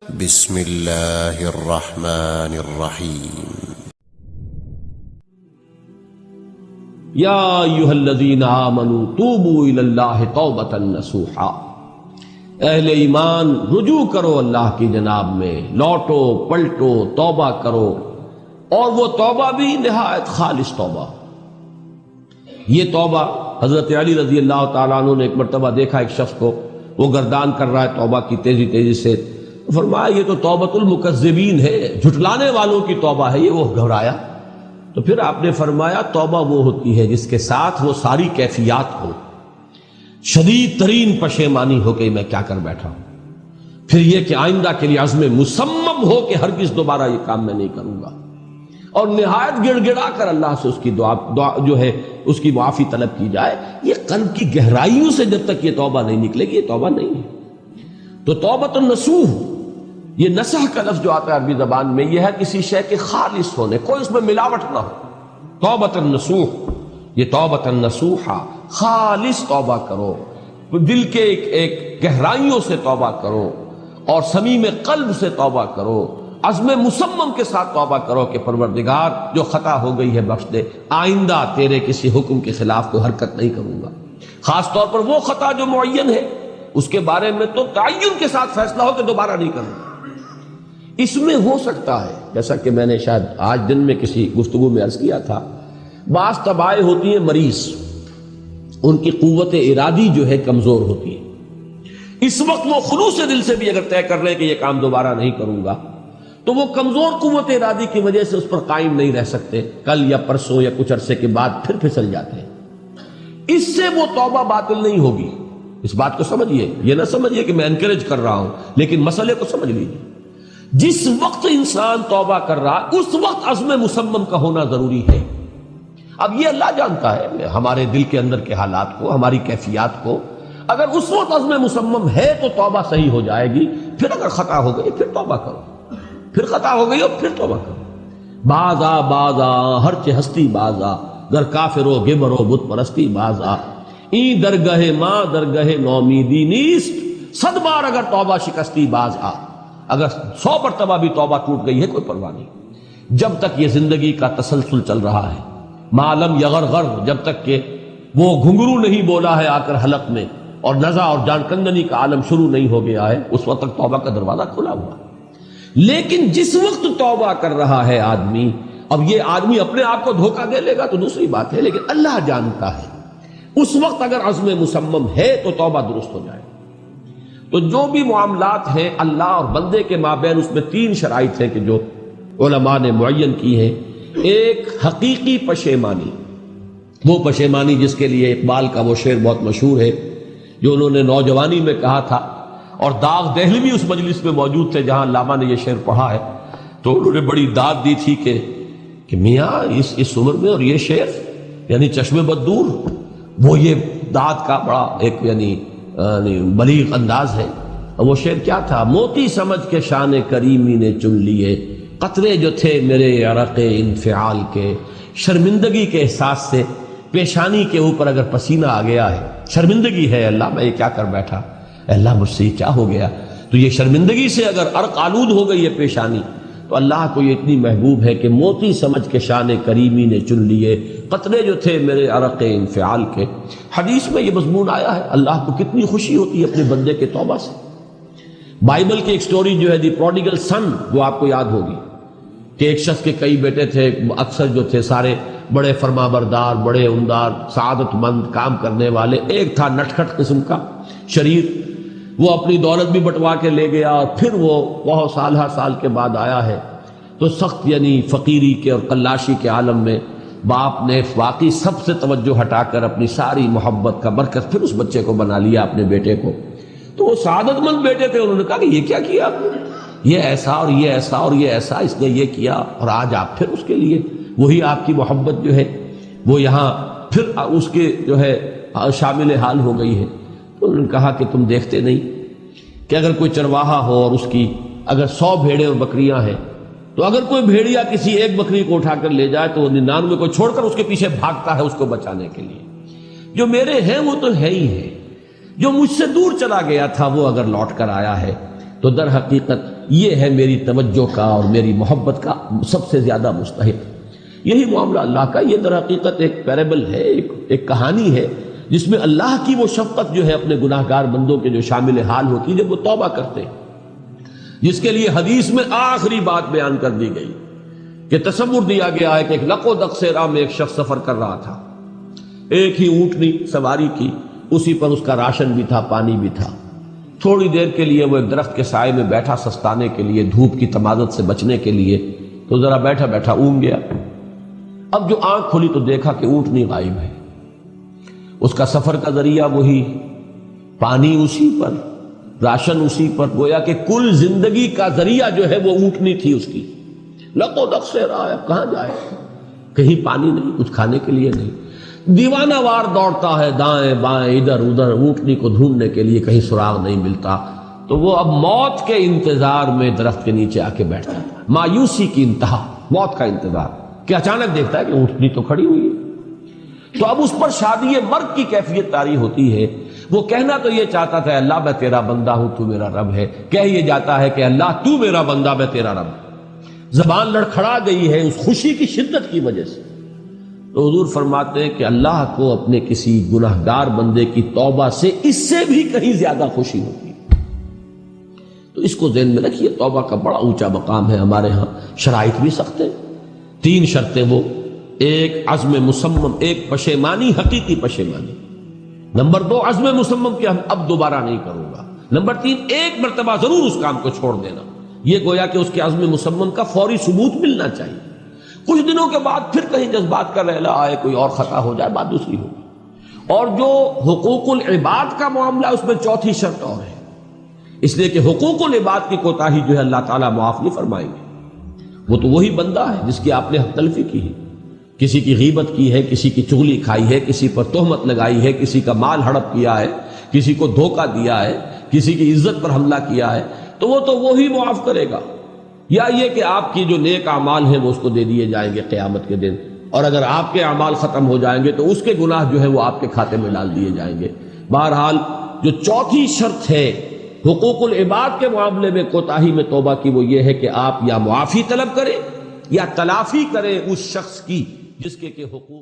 بسم اللہ الرحمن الرحیم یا ایھا الذین آمنوا توبوا الی اللہ توبۃ نصوحا، اہل ایمان رجوع کرو اللہ کی جناب میں، لوٹو پلٹو توبہ کرو، اور وہ توبہ بھی نہایت خالص توبہ۔ یہ توبہ حضرت علی رضی اللہ تعالیٰ عنہ نے ایک مرتبہ دیکھا ایک شخص کو، وہ گردان کر رہا ہے توبہ کی تیزی تیزی سے، فرمایا یہ تو توبۃ المکذبین ہے، جھٹلانے والوں کی توبہ ہے یہ۔ وہ گھبرایا، تو پھر آپ نے فرمایا توبہ وہ ہوتی ہے جس کے ساتھ وہ ساری کیفیات ہو، شدید ترین پشیمانی ہو کہ میں کیا کر بیٹھا ہوں، پھر یہ کہ آئندہ کے لیے عزم مصمم ہو کہ ہرگز دوبارہ یہ کام میں نہیں کروں گا، اور نہایت گڑ گڑا کر اللہ سے اس کی دعا جو ہے اس کی معافی طلب کی جائے۔ یہ قلب کی گہرائیوں سے جب تک یہ توبہ نہیں نکلے گی یہ توبہ نہیں ہے۔ تو توبۃ النصوح، یہ نصح کا لفظ جو آتا ہے عربی زبان میں، یہ ہے کسی شے کے خالص ہونے، کوئی اس میں ملاوٹ نہ ہو۔ توبۃ النصوح، یہ توبۃ النصوحہ، خالص توبہ کرو، دل کے ایک گہرائیوں سے توبہ کرو، اور صمیم قلب سے توبہ کرو، عزم مصمم کے ساتھ توبہ کرو کہ پروردگار جو خطا ہو گئی ہے بخش دے، آئندہ تیرے کسی حکم کے خلاف کوئی حرکت نہیں کروں گا، خاص طور پر وہ خطا جو معین ہے اس کے بارے میں تو تعین کے ساتھ فیصلہ ہو کہ دوبارہ نہیں کروں گا۔ اس میں ہو سکتا ہے، جیسا کہ میں نے شاید آج دن میں کسی گفتگو میں عرض کیا تھا، بعض طبائع ہوتی ہیں مریض، ان کی قوت ارادی جو ہے کمزور ہوتی ہے، اس وقت وہ خلوص دل سے بھی اگر طے کر لیں کہ یہ کام دوبارہ نہیں کروں گا تو وہ کمزور قوت ارادی کی وجہ سے اس پر قائم نہیں رہ سکتے، کل یا پرسوں یا کچھ عرصے کے بعد پھر پھسل جاتے ہیں۔ اس سے وہ توبہ باطل نہیں ہوگی، اس بات کو سمجھیے، یہ نہ سمجھیے کہ میں انکریج کر رہا ہوں، لیکن مسئلے کو سمجھ لیجیے۔ جس وقت انسان توبہ کر رہا اس وقت عزم مصمم کا ہونا ضروری ہے۔ اب یہ اللہ جانتا ہے ہمارے دل کے اندر کے حالات کو، ہماری کیفیات کو، اگر اس وقت عزم مصمم ہے تو توبہ صحیح ہو جائے گی، پھر اگر خطا ہو گئی پھر توبہ کرو، پھر خطا ہو گئی اور پھر توبہ کرو۔ بازا بازا ہر چہ ہستی بازا، گر کافر و گبر و بت پرستی بازا، این درگہ ماں درگہ نومیدی نیست، صد بار اگر توبہ شکستی باز آ۔ اگر 100 مرتبہ بھی توبہ ٹوٹ گئی ہے کوئی پرواہ نہیں، جب تک یہ زندگی کا تسلسل چل رہا ہے، معلم یغرغر، جب تک کہ وہ گھنگرو نہیں بولا ہے آ کر حلق میں، اور نزع اور جان کندنی کا عالم شروع نہیں ہو گیا ہے، اس وقت تک توبہ کا دروازہ کھلا ہوا ہے۔ لیکن جس وقت توبہ کر رہا ہے آدمی، اب یہ آدمی اپنے آپ کو دھوکہ دے لے گا تو دوسری بات ہے، لیکن اللہ جانتا ہے، اس وقت اگر عزم مصمم ہے تو توبہ درست ہو جائے۔ تو جو بھی معاملات ہیں اللہ اور بندے کے مابین، اس میں 3 شرائط ہیں کہ جو علماء نے معین کی ہیں۔ ایک حقیقی پشیمانی، وہ پشیمانی جس کے لیے اقبال کا وہ شعر بہت مشہور ہے جو انہوں نے نوجوانی میں کہا تھا، اور داغ دہلوی اس مجلس میں موجود تھے جہاں علامہ نے یہ شعر پڑھا ہے، تو انہوں نے بڑی داد دی تھی کہ میاں اس عمر میں اور یہ شعر یعنی چشم بد دور، وہ یہ داد کا بڑا ایک یعنی بلیغ انداز ہے۔ وہ شعر کیا تھا؟ موتی سمجھ کے شان کریمی نے چن لیے، قطرے جو تھے میرے عرق انفعال کے، شرمندگی کے احساس سے پیشانی کے اوپر اگر پسینہ آ گیا ہے، شرمندگی ہے اللہ میں یہ کیا کر بیٹھا، اللہ مجھ سے کیا ہو گیا، تو یہ شرمندگی سے اگر عرق آلود ہو گئی ہے پیشانی، تو اللہ کو یہ اتنی محبوب ہے کہ موتی سمجھ کے شان کریمی نے چن لیے، قطرے جو تھے میرے عرق انفعال کے۔ حدیث میں یہ مضمون آیا ہے، اللہ کو کتنی خوشی ہوتی ہے اپنے بندے کے توبہ سے۔ بائبل کی ایک سٹوری جو ہے دی پروڈیگل سن، وہ آپ کو یاد ہوگی کہ ایک شخص کے کئی بیٹے تھے، اکثر جو تھے سارے بڑے فرما بردار، بڑے عمدار، سعادت مند، کام کرنے والے، ایک تھا نٹکھٹ قسم کا شریر، وہ اپنی دولت بھی بٹوا کے لے گیا، اور پھر وہ بہت سال کے بعد آیا ہے تو سخت یعنی فقیری کے اور قلاشی کے عالم میں باپ نے واقعی سب سے توجہ ہٹا کر اپنی ساری محبت کا مرکز پھر اس بچے کو بنا لیا، اپنے بیٹے کو۔ تو وہ سعادت مند بیٹے تھے، انہوں نے کہا کہ یہ کیا کیا آپ نے، یہ ایسا اور یہ ایسا اور یہ ایسا، اس نے یہ کیا، اور آج آپ پھر اس کے لیے وہی آپ کی محبت جو ہے وہ یہاں پھر اس کے جو ہے شامل حال ہو گئی ہے۔ تو انہوں نے کہا کہ تم دیکھتے نہیں کہ اگر کوئی چرواہا ہو اور اس کی اگر 100 بھیڑیں اور بکریاں ہیں، تو اگر کوئی بھیڑیا کسی ایک بکری کو اٹھا کر لے جائے تو وہ 99 کو چھوڑ کر اس کے پیچھے بھاگتا ہے اس کو بچانے کے لیے۔ جو میرے ہیں وہ تو ہے ہی ہے، جو مجھ سے دور چلا گیا تھا وہ اگر لوٹ کر آیا ہے تو در حقیقت یہ ہے میری توجہ کا اور میری محبت کا سب سے زیادہ مستحق۔ یہی معاملہ اللہ کا، یہ در حقیقت ایک پیرابل ہے، ایک کہانی ہے جس میں اللہ کی وہ شفقت جو ہے اپنے گناہ گار بندوں کے جو شامل حال ہوتی ہے جب وہ توبہ کرتے ہیں، جس کے لیے حدیث میں آخری بات بیان کر دی گئی کہ تصور دیا گیا ہے کہ ایک لق و دق سے راہ میں ایک شخص سفر کر رہا تھا، ایک ہی اونٹنی سواری کی، اسی پر اس کا راشن بھی تھا، پانی بھی تھا۔ تھوڑی دیر کے لیے وہ ایک درخت کے سائے میں بیٹھا سستانے کے لیے، دھوپ کی تمازت سے بچنے کے لیے، تو ذرا بیٹھا بیٹھا اونگ گیا۔ اب جو آنکھ کھلی تو دیکھا کہ اونٹنی غائب ہے، اس کا سفر کا ذریعہ وہی، پانی اسی پر، راشن اسی پر، گویا کہ کل زندگی کا ذریعہ جو ہے وہ اونٹنی تھی اس کی۔ لق و دق سے رہا ہے، اب کہاں جائے؟ کہیں پانی نہیں، کچھ کھانے کے لیے نہیں، دیوانہ وار دوڑتا ہے دائیں بائیں ادھر ادھر اونٹنی کو ڈھونڈنے کے لیے، کہیں سراغ نہیں ملتا۔ تو وہ اب موت کے انتظار میں درخت کے نیچے آ کے بیٹھتا ہے، مایوسی کی انتہا، موت کا انتظار، کہ اچانک دیکھتا ہے کہ اونٹنی تو کھڑی ہوئی ہے۔ تو اب اس پر شادی مرگ کی کیفیت طاری ہوتی ہے۔ وہ کہنا تو یہ چاہتا تھا اللہ میں تیرا بندہ ہوں تو میرا رب ہے، کہہ یہ جاتا ہے کہ اللہ تو میرا بندہ میں تیرا رب۔ زبان لڑکھڑا گئی ہے اس خوشی کی شدت کی وجہ سے۔ تو حضور فرماتے ہیں کہ اللہ کو اپنے کسی گناہگار بندے کی توبہ سے اس سے بھی کہیں زیادہ خوشی ہوتی ہے۔ تو اس کو ذہن میں رکھیے، توبہ کا بڑا اونچا مقام ہے ہمارے ہاں۔ شرائط بھی سخت ہیں، 3 شرطیں وہ، ایک عزم مصمم، ایک پشیمانی، حقیقی پشیمانی۔ نمبر 2 عزم مصمم کہ ہم اب دوبارہ نہیں کروں گا۔ نمبر 3 ایک مرتبہ ضرور اس کام کو چھوڑ دینا، یہ گویا کہ اس کے عزم مصمم کا فوری ثبوت ملنا چاہیے۔ کچھ دنوں کے بعد پھر کہیں جذبات کا رحلہ آئے، کوئی اور خطا ہو جائے، بات دوسری ہوگی۔ اور جو حقوق العباد کا معاملہ، اس میں 4تھی شرط اور ہے، اس لیے کہ حقوق العباد کی کوتاہی جو ہے اللہ تعالیٰ معاف نہیں فرمائیں گے۔ وہ تو وہی بندہ ہے جس کی آپ نے حق تلفی کی ہے، کسی کی غیبت کی ہے، کسی کی چغلی کھائی ہے، کسی پر تہمت لگائی ہے، کسی کا مال ہڑپ کیا ہے، کسی کو دھوکہ دیا ہے، کسی کی عزت پر حملہ کیا ہے، تو وہ تو وہی معاف کرے گا۔ یا یہ کہ آپ کی جو نیک اعمال ہیں وہ اس کو دے دیے جائیں گے قیامت کے دن، اور اگر آپ کے اعمال ختم ہو جائیں گے تو اس کے گناہ جو ہے وہ آپ کے کھاتے میں ڈال دیے جائیں گے۔ بہرحال جو 4تھی شرط ہے حقوق العباد کے معاملے میں کوتاہی میں توبہ کی، وہ یہ ہے کہ آپ یا معافی طلب کریں یا تلافی کریں اس شخص کی جس کے حقوق